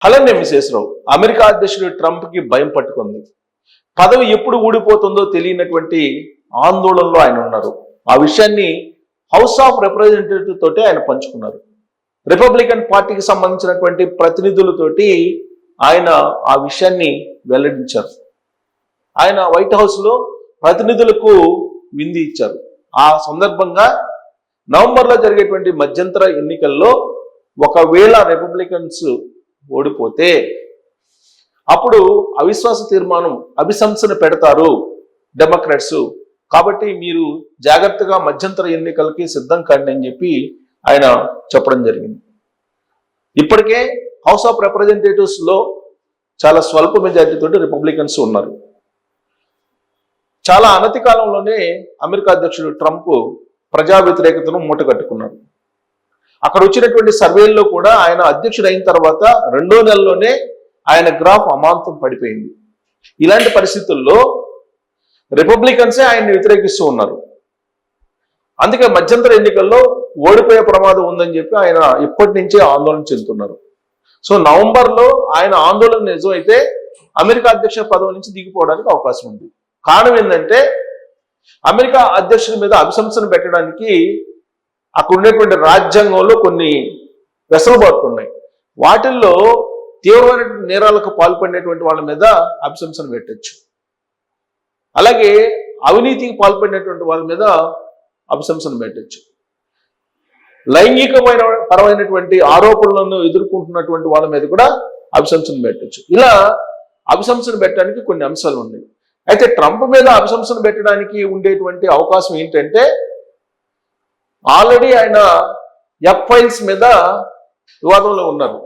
అలానే మిసేశ్వరరావు అమెరికా అధ్యక్షుడు ట్రంప్కి భయం పట్టుకుంది. పదవి ఎప్పుడు ఊడిపోతుందో తెలియనటువంటి ఆందోళనలో ఆయన ఉన్నారు. ఆ విషయాన్ని హౌస్ ఆఫ్ రిప్రజెంటేటివ్ తోటి ఆయన పంచుకున్నారు. రిపబ్లికన్ పార్టీకి సంబంధించినటువంటి ప్రతినిధులతోటి ఆయన ఆ విషయాన్ని వెల్లడించారు. ఆయన వైట్ హౌస్లో ప్రతినిధులకు విందు ఇచ్చారు. ఆ సందర్భంగా నవంబర్లో జరిగేటువంటి మధ్యంతర ఎన్నికల్లో ఒకవేళ రిపబ్లికన్స్ ఓడిపోతే అప్పుడు అవిశ్వాస తీర్మానం అభిశంసన పెడతారు డెమోక్రాట్స్, కాబట్టి మీరు జాగ్రత్తగా మధ్యంతర ఎన్నికలకి సిద్ధం కండి అని చెప్పి ఆయన చెప్పడం జరిగింది. ఇప్పటికే హౌస్ ఆఫ్ రిప్రజెంటేటివ్స్ లో చాలా స్వల్ప మెజారిటీతో రిపబ్లికన్స్ ఉన్నారు. చాలా అనతి కాలంలోనే అమెరికా అధ్యక్షుడు ట్రంప్ ప్రజా వ్యతిరేకతను మూటగట్టుకున్నాడు. అక్కడ వచ్చినటువంటి సర్వేల్లో కూడా ఆయన అధ్యక్షుడు అయిన తర్వాత 2వ నెలలోనే ఆయన గ్రాఫ్ అమాంతం పడిపోయింది. ఇలాంటి పరిస్థితుల్లో రిపబ్లికన్సే ఆయన్ని వ్యతిరేకిస్తూ ఉన్నారు. అందుకే మధ్యంతర ఎన్నికల్లో ఓడిపోయే ప్రమాదం ఉందని చెప్పి ఆయన ఇప్పటి నుంచే ఆందోళన చెందుతున్నారు. సో నవంబర్లో ఆయన ఆందోళన నిజమైతే అమెరికా అధ్యక్ష పదవి నుంచి దిగిపోవడానికి అవకాశం ఉంది. కారణం ఏంటంటే అమెరికా అధ్యక్షుడి మీద అభిశంసన పెట్టడానికి అక్కడ ఉండేటువంటి రాజ్యాంగంలో కొన్ని వెసులుబాట్లు ఉన్నాయి. వాటిల్లో తీవ్రమైన నేరాలకు పాల్పడినటువంటి వాళ్ళ మీద అభిశంసన పెట్టచ్చు. అలాగే అవినీతికి పాల్పడినటువంటి వాళ్ళ మీద అభిశంసన పెట్టచ్చు. లైంగికమైన పరమైనటువంటి ఆరోపణలను ఎదుర్కొంటున్నటువంటి వాళ్ళ మీద కూడా అభిశంసన పెట్టచ్చు. ఇలా అభిశంసన పెట్టడానికి కొన్ని అంశాలు ఉన్నాయి. అయితే ట్రంప్ మీద అభిశంసన పెట్టడానికి ఉండేటువంటి అవకాశం ఏంటంటే ఆల్రెడీ ఆయన ఫైల్స్ మీద వివాదంలో ఉన్నారు.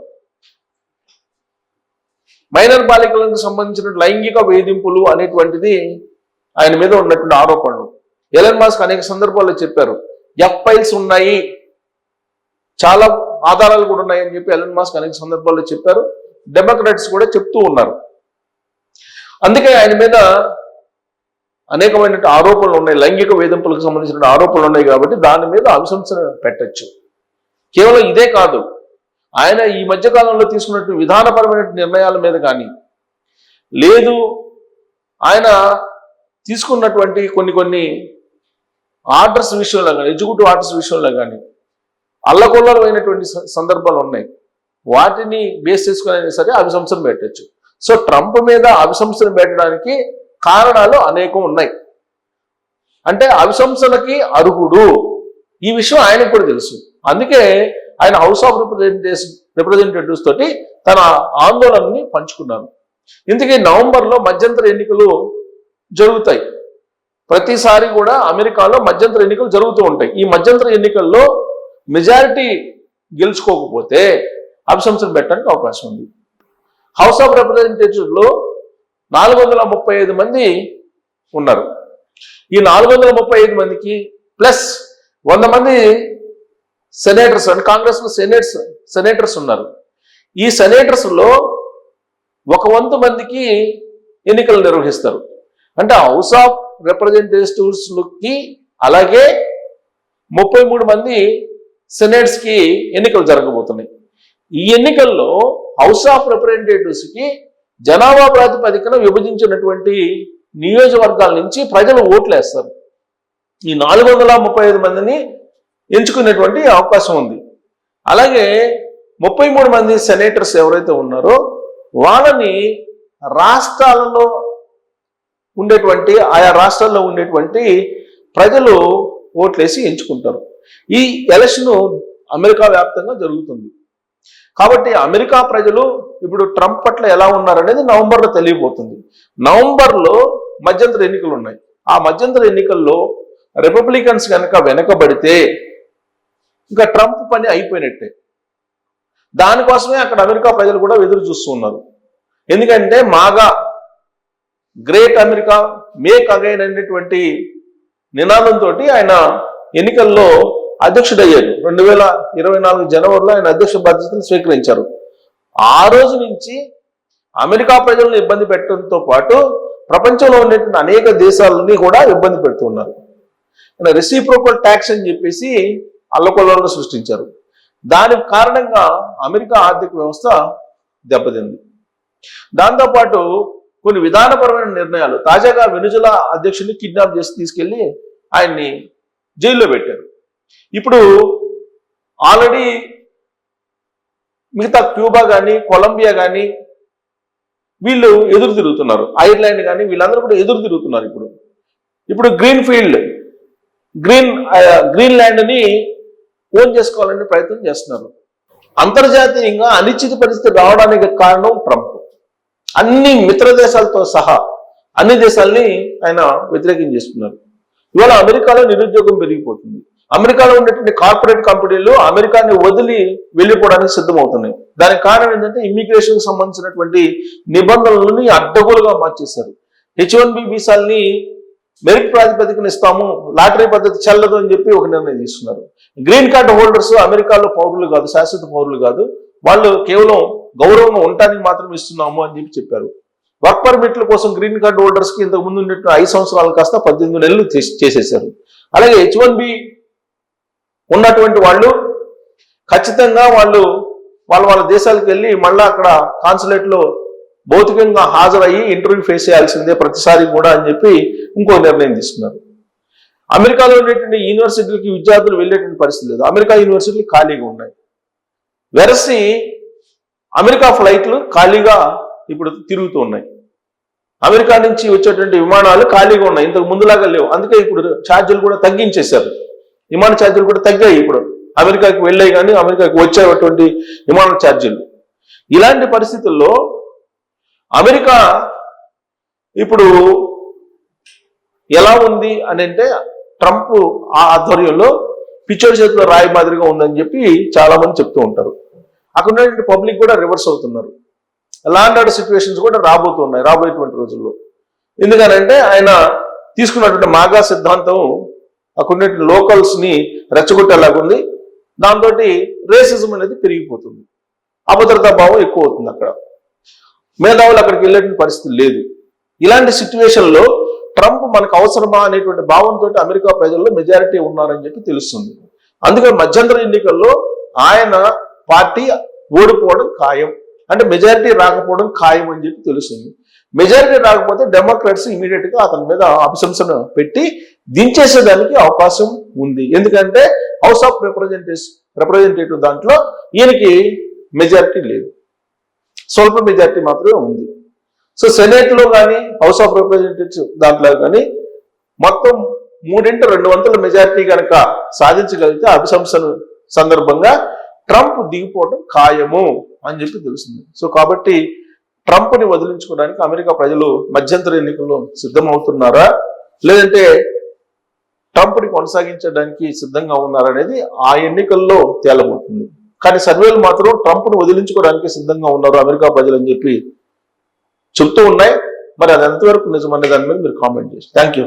మైనర్ బాలికలకు సంబంధించిన లైంగిక వేధింపులు అనేటువంటిది ఆయన మీద ఉన్నటువంటి ఆరోపణలు. ఎలన్ మస్క్ అనేక సందర్భాల్లో చెప్పారు ఫైల్స్ ఉన్నాయి, చాలా ఆధారాలు కూడా ఉన్నాయని చెప్పి ఎలన్ మస్క్ అనేక సందర్భాల్లో చెప్పారు. డెమోక్రాట్స్ కూడా చెప్తూ ఉన్నారు. అందుకే ఆయన మీద అనేకమైన ఆరోపణలు ఉన్నాయి, లైంగిక వేధింపులకు సంబంధించిన ఆరోపణలు ఉన్నాయి. కాబట్టి దాని మీద అభిశంసన పెట్టచ్చు. కేవలం ఇదే కాదు, ఆయన ఈ మధ్యకాలంలో తీసుకున్నటువంటి విధానపరమైన నిర్ణయాల మీద కానీ, లేదు ఆయన తీసుకున్నటువంటి కొన్ని ఆర్డర్స్ విషయంలో కానీ, ఎగ్జిక్యూటివ్ ఆర్డర్స్ విషయంలో కానీ అల్లకొల్లమైనటువంటి సందర్భాలు ఉన్నాయి. వాటిని బేస్ చేసుకుని అయినా సరే అభిశంసన పెట్టచ్చు. సో ట్రంప్ మీద అభిశంసన పెట్టడానికి కారణాలు అనేకం ఉన్నాయి. అంటే అభిశంసనకి ఈ విషయం ఆయనకు కూడా తెలుసు. అందుకే ఆయన హౌస్ ఆఫ్ రిప్రజెంటేటివ్స్ తోటి తన ఆందోళనని పంచుకున్నారు. ఇందుకే నవంబర్లో మధ్యంతర ఎన్నికలు జరుగుతాయి. ప్రతిసారి కూడా అమెరికాలో మధ్యంతర ఎన్నికలు జరుగుతూ ఉంటాయి. ఈ మధ్యంతర ఎన్నికల్లో మెజారిటీ గెలుచుకోకపోతే అభిశంసన పెట్టడానికి అవకాశం ఉంది. హౌస్ ఆఫ్ రిప్రజెంటేటివ్స్ లో 435 మంది ఉన్నారు. ఈ 435 మందికి ప్లస్ 100 మంది సెనేటర్స్ అంటే కాంగ్రెస్ లో సెనేటర్స్ ఉన్నారు. ఈ సెనేటర్స్ లో 1/1 మందికి ఎన్నికలు నిర్వహిస్తారు. అంటే హౌస్ ఆఫ్ రిప్రజెంటేటివ్స్ కి అలాగే 33 మంది సెనేట్స్ కి ఎన్నికలు జరగబోతున్నాయి. ఈ ఎన్నికల్లో హౌస్ ఆఫ్ రిప్రజెంటేటివ్స్ కి జనాభా ప్రాతిపదికన విభజించినటువంటి నియోజకవర్గాల నుంచి ప్రజలు ఓట్లు వేస్తారు. ఈ 435 మందిని ఎంచుకునేటువంటి అవకాశం ఉంది. అలాగే 33 మంది సెనేటర్స్ ఎవరైతే ఉన్నారో వాళ్ళని రాష్ట్రాలలో ఉండేటువంటి ఆయా రాష్ట్రాల్లో ఉండేటువంటి ప్రజలు ఓట్లేసి ఎంచుకుంటారు. ఈ ఎలక్షన్ అమెరికా వ్యాప్తంగా జరుగుతుంది. కాబట్టి అమెరికా ప్రజలు ఇప్పుడు ట్రంప్ పట్ల ఎలా ఉన్నారనేది నవంబర్లో తెలియబోతుంది. నవంబర్లో మధ్యంతర ఎన్నికలు ఉన్నాయి. ఆ మధ్యంతర ఎన్నికల్లో రిపబ్లికన్స్ కనుక వెనకబడితే ఇంకా ట్రంప్ పని అయిపోయినట్టే. దానికోసమే అక్కడ అమెరికా ప్రజలు కూడా ఎదురు చూస్తూ ఉన్నారు. ఎందుకంటే మాగా గ్రేట్ అమెరికా మేక్ అగైన్ అనేటువంటి నినాదంతో ఆయన ఎన్నికల్లో అధ్యక్షుడయ్యారు. 2024 జనవరిలో ఆయన అధ్యక్ష బాధ్యతలు స్వీకరించారు. ఆ రోజు నుంచి అమెరికా ప్రజలను ఇబ్బంది పెట్టడంతో పాటు ప్రపంచంలో ఉన్నటువంటి అనేక దేశాలని కూడా ఇబ్బంది పెడుతున్నారు. రెసిప్రోకల్ ట్యాక్స్ అని చెప్పేసి అల్లకొల్లను సృష్టించారు. దాని కారణంగా అమెరికా ఆర్థిక వ్యవస్థ దెబ్బతింది. దాంతోపాటు కొన్ని విధానపరమైన నిర్ణయాలు, తాజాగా వెనుజులా అధ్యక్షుడిని కిడ్నాప్ చేసి తీసుకెళ్లి ఆయన్ని జైల్లో పెట్టారు. ఇప్పుడు ఆల్రెడీ మిగతా క్యూబా కానీ, కొలంబియా కానీ వీళ్ళు ఎదురు తిరుగుతున్నారు. ఐర్లాండ్ కానీ వీళ్ళందరూ కూడా ఎదురు తిరుగుతున్నారు. ఇప్పుడు గ్రీన్లాండ్ని ఓన్ చేసుకోవాలని ప్రయత్నం చేస్తున్నారు. అంతర్జాతీయంగా అనిశ్చిత పరిస్థితి రావడానికి కారణం ట్రంప్. అన్ని మిత్ర దేశాలతో సహా అన్ని దేశాలని ఆయన వ్యతిరేకం చేస్తున్నారు. ఇవాళ అమెరికాలో నిరుద్యోగం పెరిగిపోతుంది. అమెరికాలో ఉన్నటువంటి కార్పొరేట్ కంపెనీలు అమెరికాని వదిలి వెళ్ళిపోవడానికి సిద్ధమవుతున్నాయి. దానికి కారణం ఏంటంటే ఇమ్మిగ్రేషన్ సంబంధించినటువంటి నిబంధనలని అడ్డగోలుగా మార్చేశారు. H1B వీసాల్ని మెరిట్ ప్రాతిపదికన ఇస్తాము, లాటరీ పద్ధతి చెల్లదు అని చెప్పి ఒక నిర్ణయం తీసుకున్నారు. గ్రీన్ కార్డ్ హోల్డర్స్ అమెరికాలో పౌరులు కాదు, శాశ్వత పౌరులు కాదు, వాళ్ళు కేవలం గౌరవంగా ఉండటానికి మాత్రం ఇస్తున్నాము అని చెప్పారు. వర్క్ పర్మిట్ల కోసం గ్రీన్ కార్డ్ హోల్డర్స్ కి ఇంతకు ముందు ఉన్నట్టు 5 సంవత్సరాలు కాస్త 18 నెలలు చేసేశారు. అలాగే H1B ఉన్నటువంటి వాళ్ళు ఖచ్చితంగా వాళ్ళ దేశాలకు వెళ్ళి మళ్ళీ అక్కడ కాన్సులేట్ లో భౌతికంగా హాజరయ్యి ఇంటర్వ్యూ ఫేస్ చేయాల్సిందే ప్రతిసారి కూడా అని చెప్పి ఇంకో నిర్ణయం తీసుకున్నారు. అమెరికాలో ఉండేటువంటి యూనివర్సిటీలకి విద్యార్థులు వెళ్ళేటువంటి పరిస్థితి లేదు. అమెరికా యూనివర్సిటీలు ఖాళీగా ఉన్నాయి. వెరసి అమెరికా ఫ్లైట్లు ఖాళీగా ఇప్పుడు తిరుగుతూ ఉన్నాయి. అమెరికా నుంచి వచ్చేటువంటి విమానాలు ఖాళీగా ఉన్నాయి, ఇంతకు ముందులాగా లేవు. అందుకే ఇప్పుడు ఛార్జీలు కూడా తగ్గించేశారు. విమాన ఛార్జీలు కూడా తగ్గాయి. ఇప్పుడు అమెరికాకి వెళ్ళాయి కానీ అమెరికాకి వచ్చేటువంటి విమాన ఛార్జీలు. ఇలాంటి పరిస్థితుల్లో అమెరికా ఇప్పుడు ఎలా ఉంది అని అంటే ట్రంప్ ఆ ఆధ్వర్యంలో పిచ్చోడి చేతిలో రాయి మాదిరిగా ఉందని చెప్పి చాలా మంది చెప్తూ ఉంటారు. అక్కడ ఉన్నటువంటి పబ్లిక్ కూడా రివర్స్ అవుతున్నారు. లా అండ్ ఆర్డర్ సిచ్యువేషన్స్ కూడా రాబోతున్నాయి రాబోయేటువంటి రోజుల్లో. ఎందుకనంటే ఆయన తీసుకున్నటువంటి మాగా సిద్ధాంతం అక్కడ లోకల్స్ ని రెచ్చగొట్టేలాగుంది. దాంతో రేసిజం అనేది పెరిగిపోతుంది, అభద్రతా భావం ఎక్కువ అవుతుంది. అక్కడ మేధావులు అక్కడికి వెళ్ళేటువంటి పరిస్థితి లేదు. ఇలాంటి సిచ్యువేషన్లో ట్రంప్ మనకు అవసరమా అనేటువంటి భావంతో అమెరికా ప్రజల్లో మెజారిటీ ఉన్నారని చెప్పి తెలుస్తుంది. అందుకే మధ్యంతర ఎన్నికల్లో ఆయన పార్టీ ఓడిపోవడం ఖాయం, అంటే మెజారిటీ రాకపోవడం ఖాయం అని చెప్పి తెలుస్తుంది. మెజారిటీ రాకపోతే డెమోక్రాట్స్ ఇమీడియట్ గా అతని మీద అభిశంసన పెట్టి దించేసేదానికి అవకాశం ఉంది. ఎందుకంటే హౌస్ ఆఫ్ రిప్రజెంటేటివ్ దాంట్లో ఈయనకి మెజారిటీ లేదు, స్వల్ప మెజారిటీ మాత్రమే ఉంది. సో సెనేట్ లో కానీ హౌస్ ఆఫ్ రిప్రజెంటేటివ్స్ దాంట్లో కానీ మొత్తం 3/2 మెజారిటీ కనుక సాధించగలిగితే అభిశంసన సందర్భంగా ట్రంప్ దిగిపోవడం ఖాయము అని చెప్పి తెలుస్తుంది. సో కాబట్టి ట్రంప్ని వదిలించుకోవడానికి అమెరికా ప్రజలు మధ్యంతర ఎన్నికల్లో సిద్ధమవుతున్నారా, లేదంటే ట్రంప్ని కొనసాగించడానికి సిద్ధంగా ఉన్నారా అనేది ఆ ఎన్నికల్లో తేలబోతుంది. కానీ సర్వేలు మాత్రం ట్రంప్ను వదిలించుకోవడానికి సిద్ధంగా ఉన్నారు అమెరికా ప్రజలు అని చెప్పి చెప్తూ ఉన్నాయి. మరి అది ఎంతవరకు నిజమనే దాని మీద మీరు కామెంట్ చేసి థ్యాంక్ యూ.